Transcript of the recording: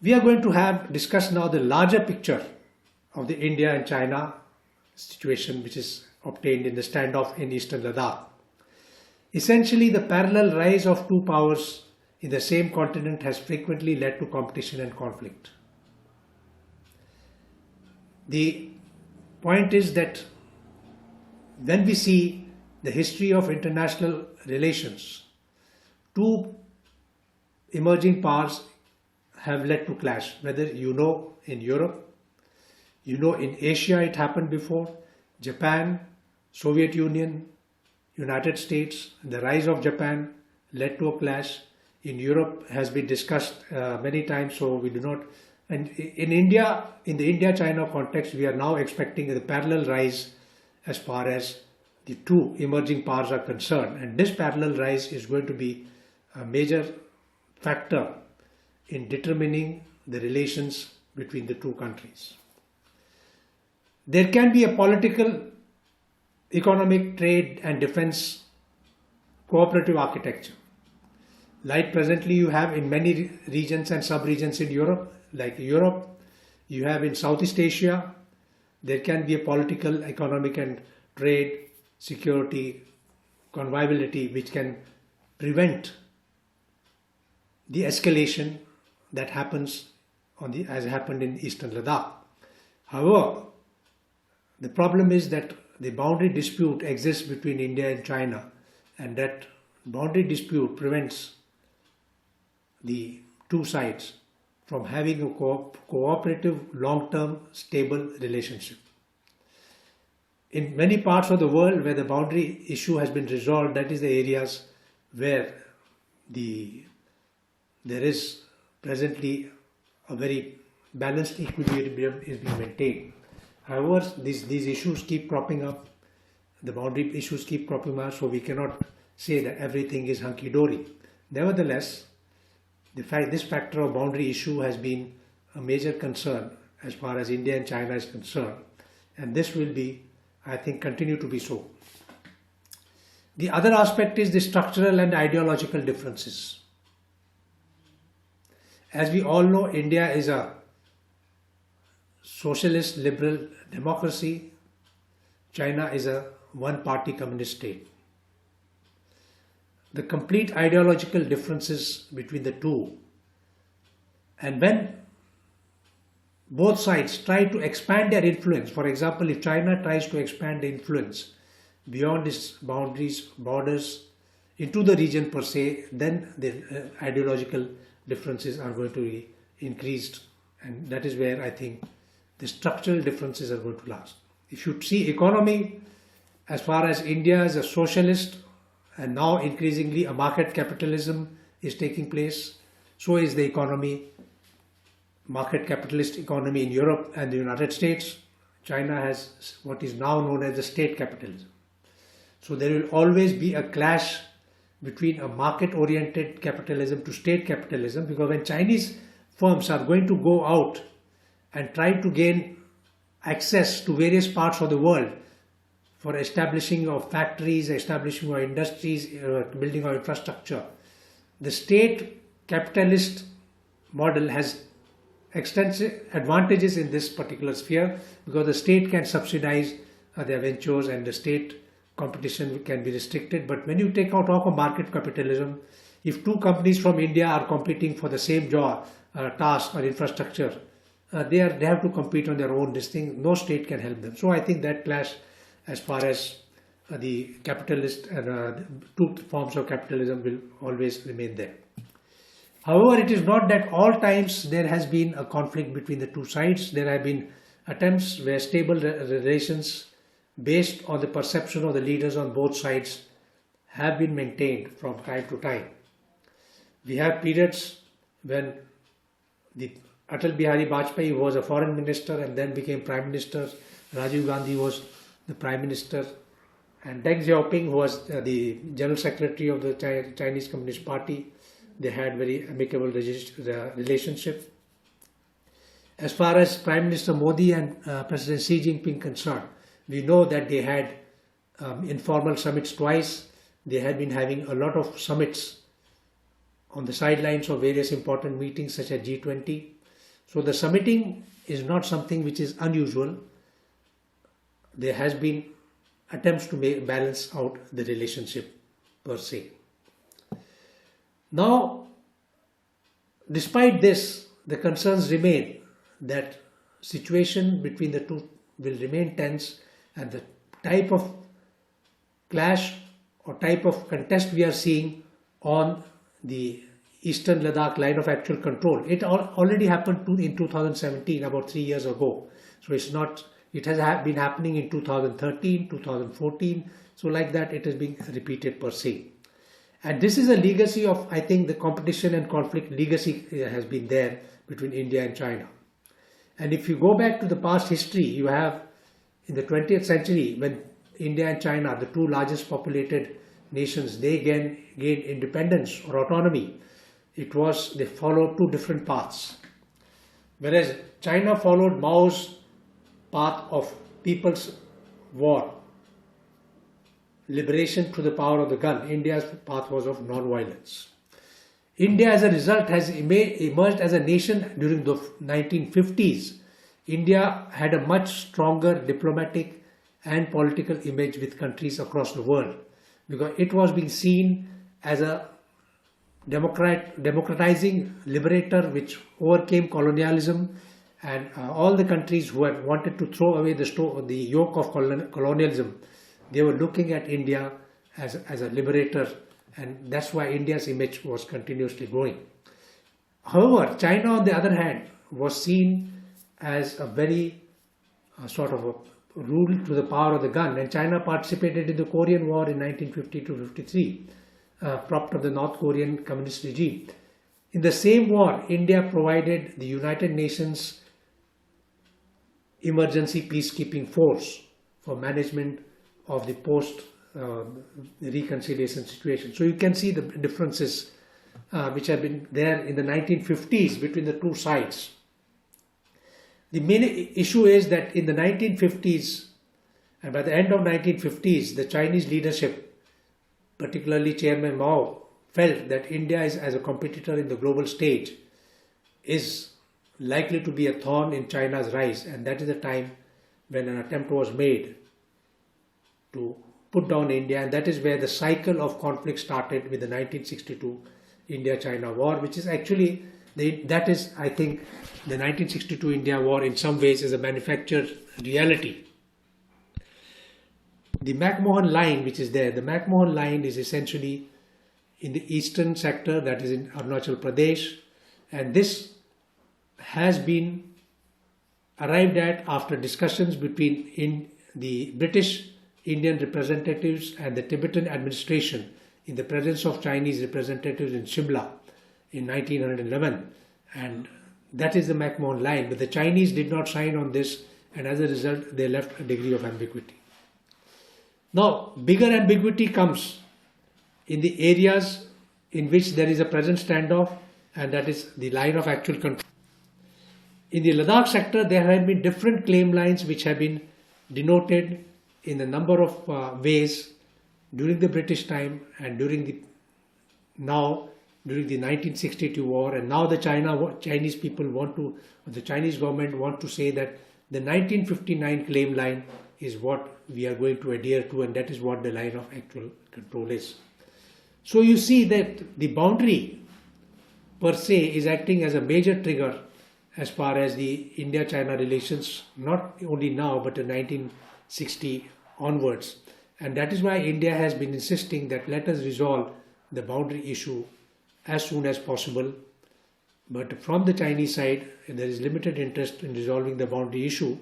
We are going to discuss now the larger picture of the India and China situation, which is obtained in the standoff in eastern Ladakh. Essentially, the parallel rise of two powers in the same continent has frequently led to competition and conflict. The point is that when we see the history of international relations, two emerging powers have led to clash. Whether in Europe, in Asia it happened before, Japan, Soviet Union, United States, the rise of Japan led to a clash. In Europe has been discussed many times, so we do not. And in India, in the India-China context, we are now expecting the parallel rise as far as the two emerging powers are concerned. And this parallel rise is going to be a major factor in determining the relations between the two countries. There can be a political, economic, trade and defense cooperative architecture. Like presently you have in many regions and sub-regions in Europe, like Europe, you have in Southeast Asia, there can be a political, economic and trade, security, conviviality which can prevent the escalation that happens as happened in eastern Ladakh. However, the problem is that the boundary dispute exists between India and China, and that boundary dispute prevents the two sides from having a cooperative, long-term, stable relationship. In many parts of the world where the boundary issue has been resolved, that is the areas where there is presently a very balanced equilibrium is being maintained. However, these issues keep cropping up, the boundary issues keep cropping up, so we cannot say that everything is hunky-dory. Nevertheless, this factor of boundary issue has been a major concern as far as India and China is concerned, and this will be, I think, continue to be so. The other aspect is the structural and ideological differences. As we all know, India is a socialist liberal democracy. China is a one-party communist state. The complete ideological differences between the two, and when both sides try to expand their influence, for example, if China tries to expand the influence beyond its borders into the region per se, then the ideological differences are going to be increased, and that is where I think the structural differences are going to last. If you see economy, as far as India is a socialist and now increasingly a market capitalism is taking place, so is the economy, market capitalist economy in Europe and the United States. China has what is now known as the state capitalism. So there will always be a clash between a market-oriented capitalism to state capitalism, because when Chinese firms are going to go out and try to gain access to various parts of the world for establishing of factories, establishing of industries, building of infrastructure, the state capitalist model has extensive advantages in this particular sphere, because the state can subsidize their ventures and the state competition can be restricted. But when you talk of market capitalism, if two companies from India are competing for the same job, task or infrastructure, they have to compete on their own. This thing, no state can help them. So I think that clash as far as the capitalist and two forms of capitalism will always remain there. However, it is not that all times there has been a conflict between the two sides. There have been attempts where stable relations based on the perception of the leaders on both sides have been maintained from time to time. We have periods when the Atal Bihari Vajpayee was a foreign minister and then became prime minister. Rajiv Gandhi was the prime minister, and Deng Xiaoping, who was the general secretary of the Chinese Communist Party, they had very amicable relationship. As far as Prime Minister Modi and President Xi Jinping concerned, we know that they had informal summits twice. They had been having a lot of summits on the sidelines of various important meetings such as G20. So the summiting is not something which is unusual. There has been attempts to balance out the relationship per se. Now, despite this, the concerns remain that situation between the two will remain tense, and the type of clash or type of contest we are seeing on the Eastern Ladakh line of actual control. It already happened in 2017, about 3 years ago. So it's not, it has been happening in 2013, 2014. So like that, it is being repeated per se. And this is a legacy of, I think, the competition and conflict legacy has been there between India and China. And if you go back to the past history, you have in the 20th century, when India and China, the two largest populated nations, they gained independence or autonomy. They followed two different paths. Whereas China followed Mao's path of people's war, liberation through the power of the gun. India's path was of non-violence. India, as a result, has emerged as a nation during the 1950s. India had a much stronger diplomatic and political image with countries across the world, because it was being seen as a democratizing liberator which overcame colonialism, and all the countries who had wanted to throw away the yoke of colonialism, they were looking at India as a liberator, and that's why India's image was continuously growing. However, China, on the other hand, was seen as a very sort of a rule to the power of the gun, and China participated in the Korean War in 1950-53, propped up the North Korean communist regime. In the same war, India provided the United Nations emergency peacekeeping force for management of the post-reconciliation situation. So you can see the differences which have been there in the 1950s between the two sides. The main issue is that in the 1950s, and by the end of 1950s, the Chinese leadership, particularly Chairman Mao, felt that India as a competitor in the global stage is likely to be a thorn in China's rise, and that is the time when an attempt was made to put down India, and that is where the cycle of conflict started with the 1962 India-China war, which is actually, I think, the 1962 India war in some ways is a manufactured reality. The McMahon line, which is there, the McMahon line is essentially in the eastern sector, that is in Arunachal Pradesh, and this has been arrived at after discussions between the British Indian representatives and the Tibetan administration in the presence of Chinese representatives in Shimla in 1911, and that is the McMahon line. But the Chinese did not sign on this, and as a result they left a degree of ambiguity. Now, bigger ambiguity comes in the areas in which there is a present standoff, and that is the line of actual control. In the Ladakh sector, there have been different claim lines which have been denoted in a number of ways during the British time and during the 1962 war, and now the Chinese people the Chinese government want to say that the 1959 claim line is what we are going to adhere to, and that is what the line of actual control is. So you see that the boundary per se is acting as a major trigger as far as the India-China relations, not only now but in 1960 onwards. And that is why India has been insisting that let us resolve the boundary issue as soon as possible. But from the Chinese side, there is limited interest in resolving the boundary issue,